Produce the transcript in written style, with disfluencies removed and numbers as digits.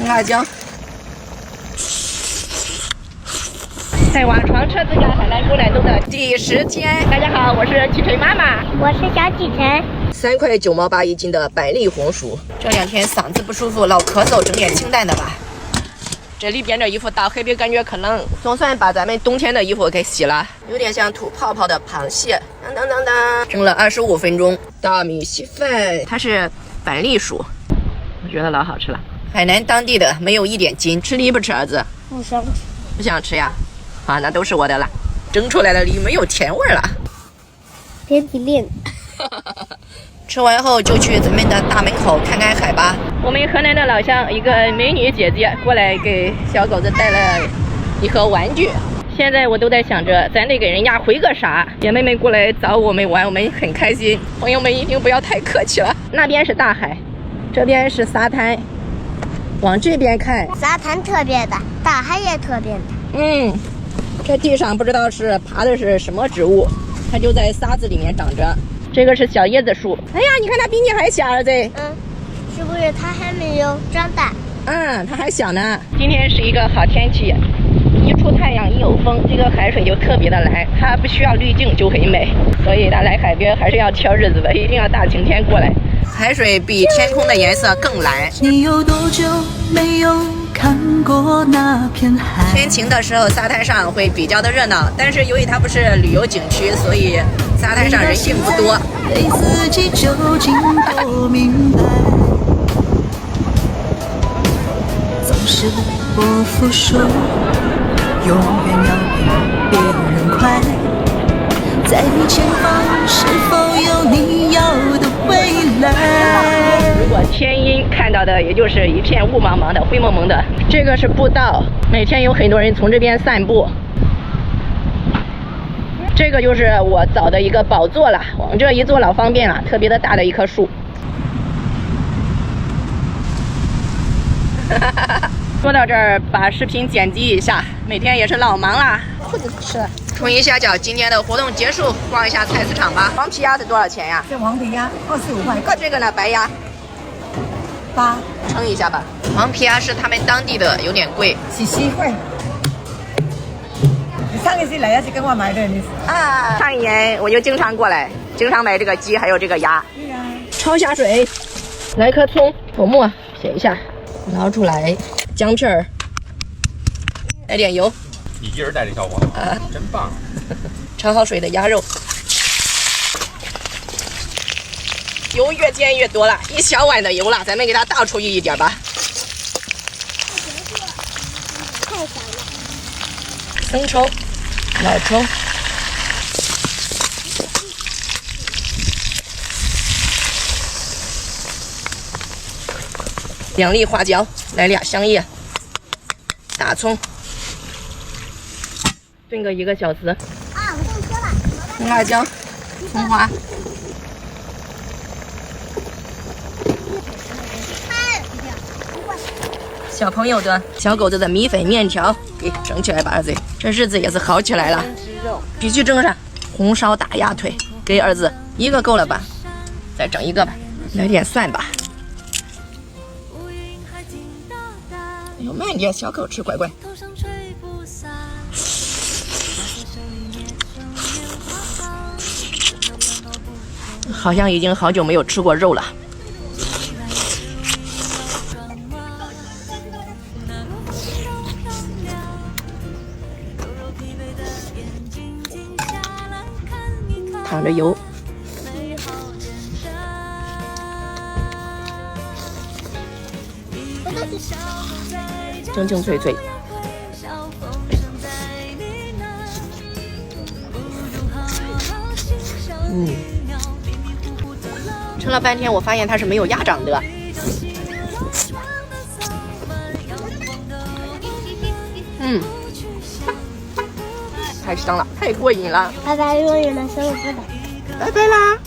辣椒。在网床车子家海南过来路的第10天，大家好，我是启晨妈妈，我是小启晨。3块9毛8一斤的百利红薯。这2天嗓子不舒服，老咳嗽，整点清淡的吧。这里边的衣服到海边感觉可冷，总算把咱们冬天的衣服给洗了，有点像吐泡泡的螃蟹。当当当当，蒸了25分钟。大米稀饭，它是板栗薯，我觉得老好吃了。海南当地的，没有一点筋。吃梨不吃，儿子？不想吃。不想吃呀？啊，那都是我的了。蒸出来的梨没有甜味了。别提炼。吃完后就去咱们的大门口看看海吧。我们河南的老乡一个美女姐姐过来给小狗子带了一盒玩具。现在我都在想着，咱得给人家回个啥。姐妹们过来找我们玩，我们很开心。朋友们一定不要太客气了。那边是大海，这边是沙滩。往这边看，沙滩特别大，大海也特别大。这地上不知道是爬的是什么植物，它就在沙子里面长着。这个是小椰子树。哎呀，你看它比你还小，儿子。是不是它还没有长大？它还小呢。今天是一个好天气，一出太阳一有风，这个海水就特别的蓝，它不需要滤镜就很美。所以大家来海边还是要挑日子的，一定要大晴天过来。海水比天空的颜色更蓝。你有多久没有看过那片海？天晴的时候，沙滩上会比较的热闹，但是由于它不是旅游景区，所以沙滩上人并不多。对自己究竟多明白，总是不服输，永远要比别人快。在你前方是否有你要的未来？如果天阴看到的也就是一片雾茫茫的灰蒙蒙的。这个是步道，每天有很多人从这边散步。这个就是我找的一个宝座了，往这一坐老方便了，特别的大的一棵树。说到这儿，把视频剪辑一下，每天也是老忙啦。裤子吃了。冲一下脚，今天的活动结束，逛一下菜市场吧。黄皮鸭是多少钱呀？这黄皮鸭25块，这个呢，白鸭8，称一下吧。黄皮鸭是他们当地的，有点贵。17块。你上一次来也是跟我买的，你上一年我就经常过来，经常买这个鸡还有这个鸭。对呀。焯下水，来颗葱、头末，写一下，捞出来，姜片儿，来点油。你一人带这小伙，真棒！焯好水的鸭肉，油越煎越多了，1小碗的油了，咱们给它倒出去一点吧。太小了。生抽、老抽，2粒花椒，来2香叶，大葱。炖个1个小时。我跟你说了。辣椒、葱花。小朋友的小狗子的米粉面条给整起来吧，儿子，这日子也是好起来了。必须蒸上红烧大鸭腿，给儿子1个够了吧？再整1个吧，来点蒜吧。哎呦，慢点，小口吃，乖乖。好像已经好久没有吃过肉了。淌着油，清清脆脆。称了半天，我发现它是没有鸭掌的。太香了，太过瘾了。拜拜，永远的生活的。拜拜啦。